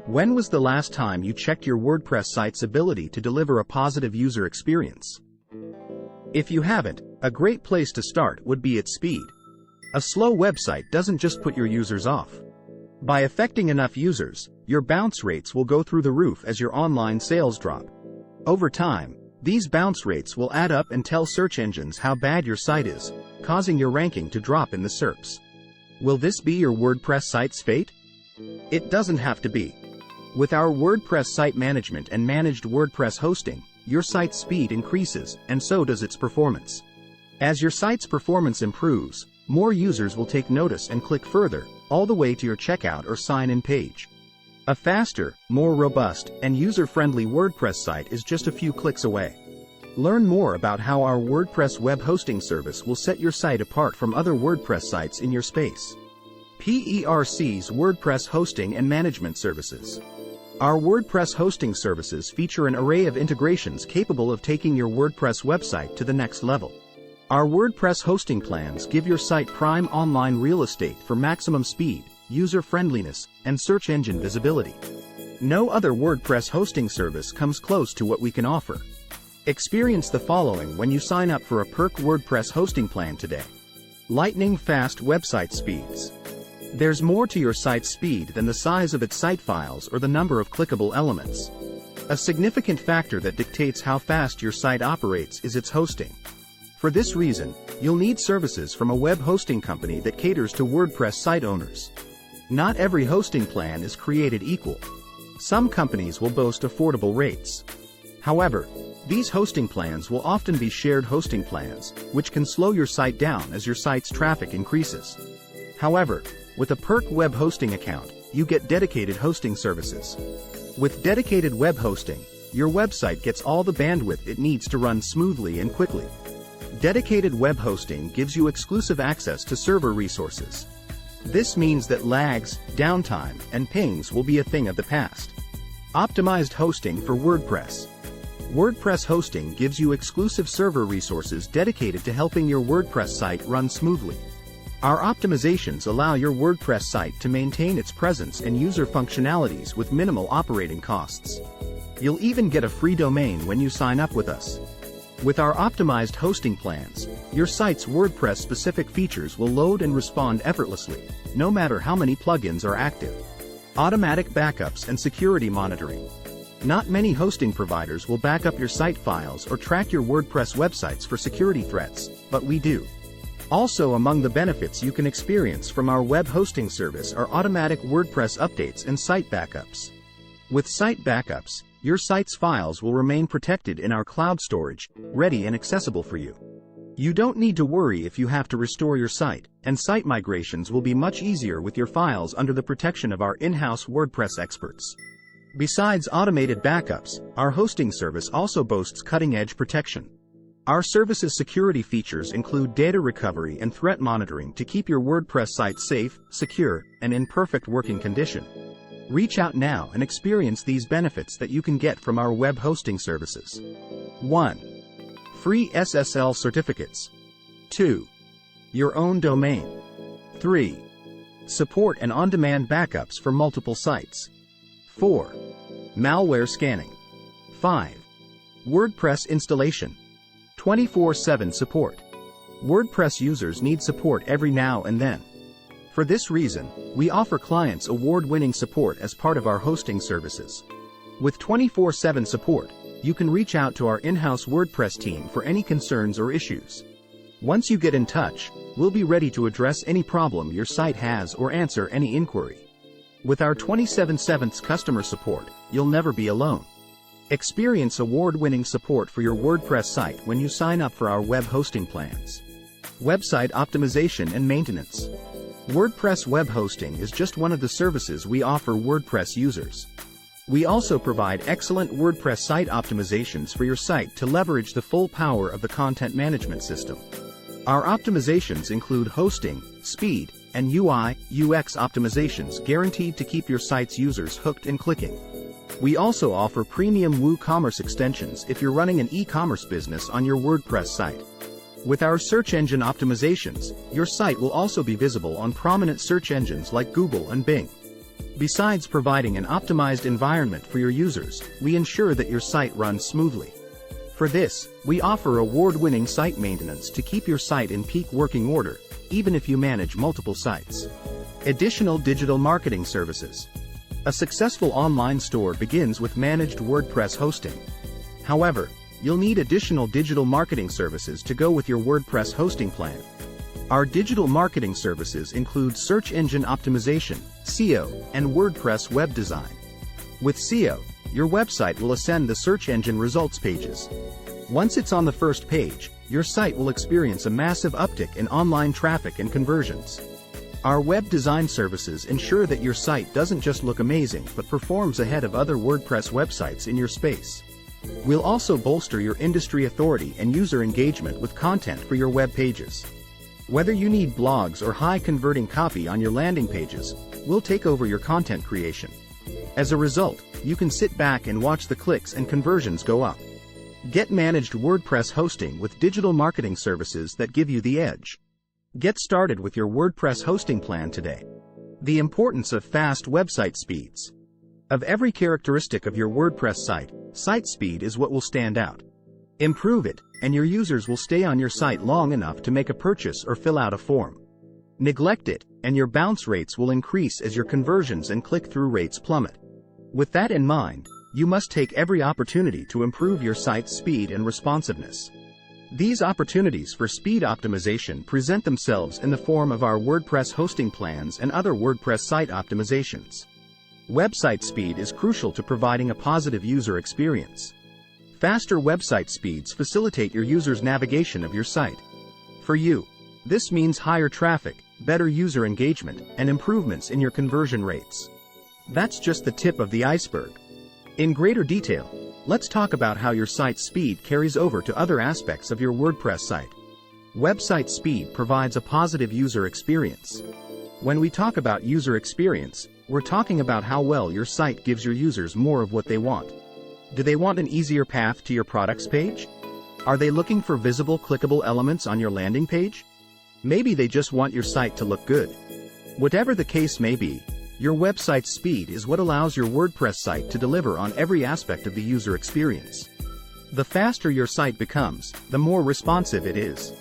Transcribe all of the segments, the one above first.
When was the last time you checked your WordPress site's ability to deliver a positive user experience? If you haven't, a great place to start would be its speed. A slow website doesn't just put your users off. By affecting enough users, your bounce rates will go through the roof as your online sales drop. Over time, these bounce rates will add up and tell search engines how bad your site is, causing your ranking to drop in the SERPs. Will this be your WordPress site's fate? It doesn't have to be. With our WordPress site management and managed WordPress hosting, your site's speed increases, and so does its performance. As your site's performance improves, more users will take notice and click further, all the way to your checkout or sign-in page. A faster, more robust, and user-friendly WordPress site is just a few clicks away. Learn more about how our WordPress web hosting service will set your site apart from other WordPress sites in your space. Perc's WordPress Hosting and Management Services. Our WordPress hosting services feature an array of integrations capable of taking your WordPress website to the next level. Our WordPress hosting plans give your site prime online real estate for maximum speed, user-friendliness, and search engine visibility. No other WordPress hosting service comes close to what we can offer. Experience the following when you sign up for a Perc WordPress hosting plan today. Lightning-fast website speeds. There's more to your site's speed than the size of its site files or the number of clickable elements. A significant factor that dictates how fast your site operates is its hosting. For this reason, you'll need services from a web hosting company that caters to WordPress site owners. Not every hosting plan is created equal. Some companies will boast affordable rates. However, these hosting plans will often be shared hosting plans, which can slow your site down as your site's traffic increases. However, with a Perc web hosting account, you get dedicated hosting services. With dedicated web hosting, your website gets all the bandwidth it needs to run smoothly and quickly. Dedicated web hosting gives you exclusive access to server resources. This means that lags, downtime, and pings will be a thing of the past. Optimized hosting for WordPress. WordPress hosting gives you exclusive server resources dedicated to helping your WordPress site run smoothly. Our optimizations allow your WordPress site to maintain its presence and user functionalities with minimal operating costs. You'll even get a free domain when you sign up with us. With our optimized hosting plans, your site's WordPress-specific features will load and respond effortlessly, no matter how many plugins are active. Automatic backups and security monitoring. Not many hosting providers will back up your site files or track your WordPress websites for security threats, but we do. Also among the benefits you can experience from our web hosting service are automatic WordPress updates and site backups. With site backups, your site's files will remain protected in our cloud storage, ready and accessible for you. You don't need to worry if you have to restore your site, and site migrations will be much easier with your files under the protection of our in-house WordPress experts. Besides automated backups, our hosting service also boasts cutting-edge protection. Our service's security features include data recovery and threat monitoring to keep your WordPress site safe, secure, and in perfect working condition. Reach out now and experience these benefits that you can get from our web hosting services. 1. Free SSL certificates. 2. Your own domain. 3. Support and on-demand backups for multiple sites. 4. Malware scanning. 5. WordPress installation. 24/7 support. WordPress users need support every now and then. For this reason, we offer clients award-winning support as part of our hosting services. With 24/7 support, you can reach out to our in-house WordPress team for any concerns or issues. Once you get in touch, we'll be ready to address any problem your site has or answer any inquiry. With our 24/7 customer support, you'll never be alone. Experience award-winning support for your WordPress site when you sign up for our web hosting plans. Website optimization and maintenance. WordPress web hosting is just one of the services we offer WordPress users. We also provide excellent WordPress site optimizations for your site to leverage the full power of the content management system. Our optimizations include hosting, speed, and UI/UX optimizations guaranteed to keep your site's users hooked and clicking. We also offer premium WooCommerce extensions if you're running an e-commerce business on your WordPress site. With our search engine optimizations, your site will also be visible on prominent search engines like Google and Bing. Besides providing an optimized environment for your users, we ensure that your site runs smoothly. For this, we offer award-winning site maintenance to keep your site in peak working order, even if you manage multiple sites. Additional digital marketing services. A successful online store begins with managed WordPress hosting. However, you'll need additional digital marketing services to go with your WordPress hosting plan. Our digital marketing services include search engine optimization, SEO, and WordPress web design. With SEO, your website will ascend the search engine results pages. Once it's on the first page, your site will experience a massive uptick in online traffic and conversions. Our web design services ensure that your site doesn't just look amazing but performs ahead of other WordPress websites in your space. We'll also bolster your industry authority and user engagement with content for your web pages. Whether you need blogs or high-converting copy on your landing pages, we'll take over your content creation. As a result, you can sit back and watch the clicks and conversions go up. Get managed WordPress hosting with digital marketing services that give you the edge. Get started with your WordPress hosting plan today. The importance of fast website speeds. Of every characteristic of your WordPress site speed is what will stand out. Improve it, and your users will stay on your site long enough to make a purchase or fill out a form. Neglect it, and your bounce rates will increase as your conversions and click-through rates plummet. With that in mind, you must take every opportunity to improve your site's speed and responsiveness. These opportunities for speed optimization present themselves in the form of our WordPress hosting plans and other WordPress site optimizations. Website speed is crucial to providing a positive user experience. Faster website speeds facilitate your users' navigation of your site. For you, this means higher traffic, better user engagement, and improvements in your conversion rates. That's just the tip of the iceberg. In greater detail, let's talk about how your site's speed carries over to other aspects of your WordPress site. Website speed provides a positive user experience. When we talk about user experience, we're talking about how well your site gives your users more of what they want. Do they want an easier path to your products page? Are they looking for visible clickable elements on your landing page? Maybe they just want your site to look good. Whatever the case may be, your website's speed is what allows your WordPress site to deliver on every aspect of the user experience. The faster your site becomes, the more responsive it is.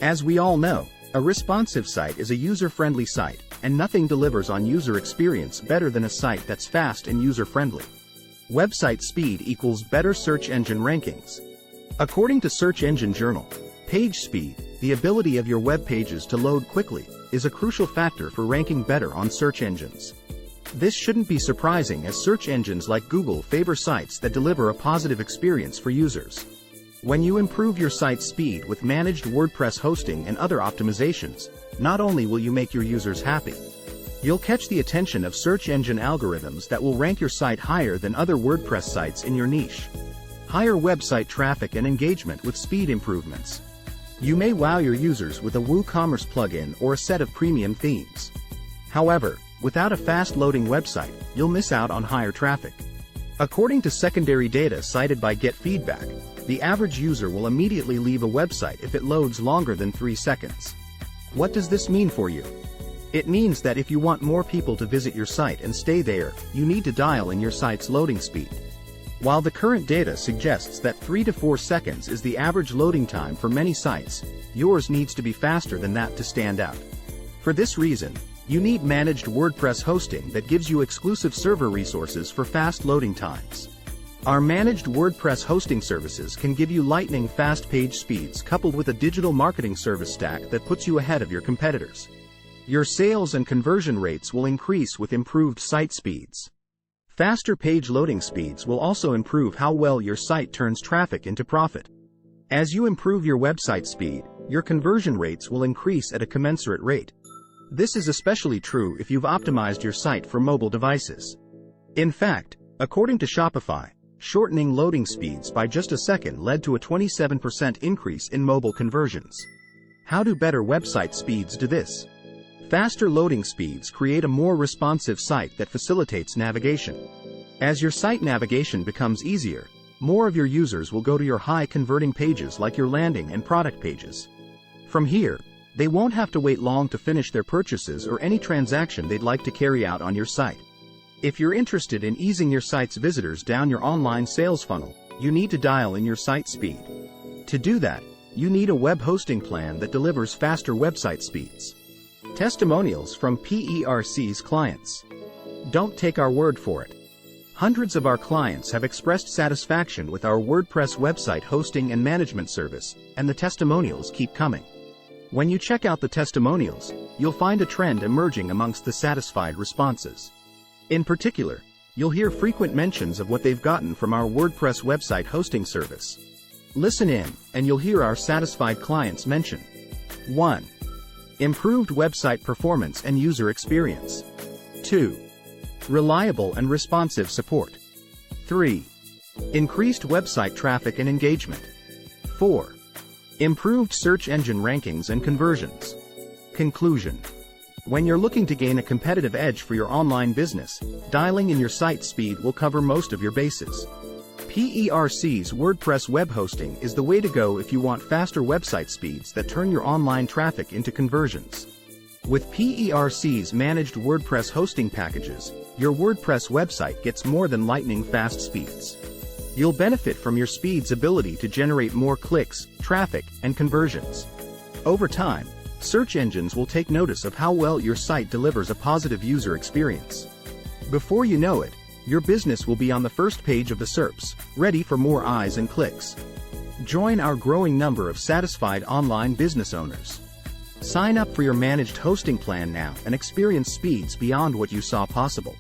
As we all know, a responsive site is a user-friendly site, and nothing delivers on user experience better than a site that's fast and user-friendly. Website speed equals better search engine rankings. According to Search Engine Journal, page speed, the ability of your web pages to load quickly, is a crucial factor for ranking better on search engines. This shouldn't be surprising as search engines like Google favor sites that deliver a positive experience for users. When you improve your site's speed with managed WordPress hosting and other optimizations, not only will you make your users happy, you'll catch the attention of search engine algorithms that will rank your site higher than other WordPress sites in your niche. Higher website traffic and engagement with speed improvements. You may wow your users with a WooCommerce plugin or a set of premium themes. However, without a fast-loading website, you'll miss out on higher traffic. According to secondary data cited by GetFeedback, the average user will immediately leave a website if it loads longer than 3 seconds. What does this mean for you? It means that if you want more people to visit your site and stay there, you need to dial in your site's loading speed. While the current data suggests that 3 to 4 seconds is the average loading time for many sites, yours needs to be faster than that to stand out. For this reason, you need managed WordPress hosting that gives you exclusive server resources for fast loading times. Our managed WordPress hosting services can give you lightning-fast page speeds coupled with a digital marketing service stack that puts you ahead of your competitors. Your sales and conversion rates will increase with improved site speeds. Faster page loading speeds will also improve how well your site turns traffic into profit. As you improve your website speed, your conversion rates will increase at a commensurate rate. This is especially true if you've optimized your site for mobile devices. In fact, according to Shopify, shortening loading speeds by just a second led to a 27% increase in mobile conversions. How do better website speeds do this? Faster loading speeds create a more responsive site that facilitates navigation. As your site navigation becomes easier, more of your users will go to your high-converting pages like your landing and product pages. From here, they won't have to wait long to finish their purchases or any transaction they'd like to carry out on your site. If you're interested in easing your site's visitors down your online sales funnel, you need to dial in your site speed. To do that, you need a web hosting plan that delivers faster website speeds. Testimonials from Perc's clients. Don't take our word for it. Hundreds of our clients have expressed satisfaction with our WordPress website hosting and management service, and the testimonials keep coming. When you check out the testimonials, you'll find a trend emerging amongst the satisfied responses. In particular, you'll hear frequent mentions of what they've gotten from our WordPress website hosting service. Listen in, and you'll hear our satisfied clients mention. 1. Improved website performance and user experience. 2. Reliable and responsive support. 3. Increased website traffic and engagement. 4. Improved search engine rankings and conversions. Conclusion. When you're looking to gain a competitive edge for your online business, dialing in your site speed will cover most of your bases. Perc's WordPress web hosting is the way to go if you want faster website speeds that turn your online traffic into conversions. With Perc's managed WordPress hosting packages, your WordPress website gets more than lightning-fast speeds. You'll benefit from your speed's ability to generate more clicks, traffic, and conversions. Over time, search engines will take notice of how well your site delivers a positive user experience. Before you know it, your business will be on the first page of the SERPs, ready for more eyes and clicks. Join our growing number of satisfied online business owners. Sign up for your managed hosting plan now and experience speeds beyond what you saw possible.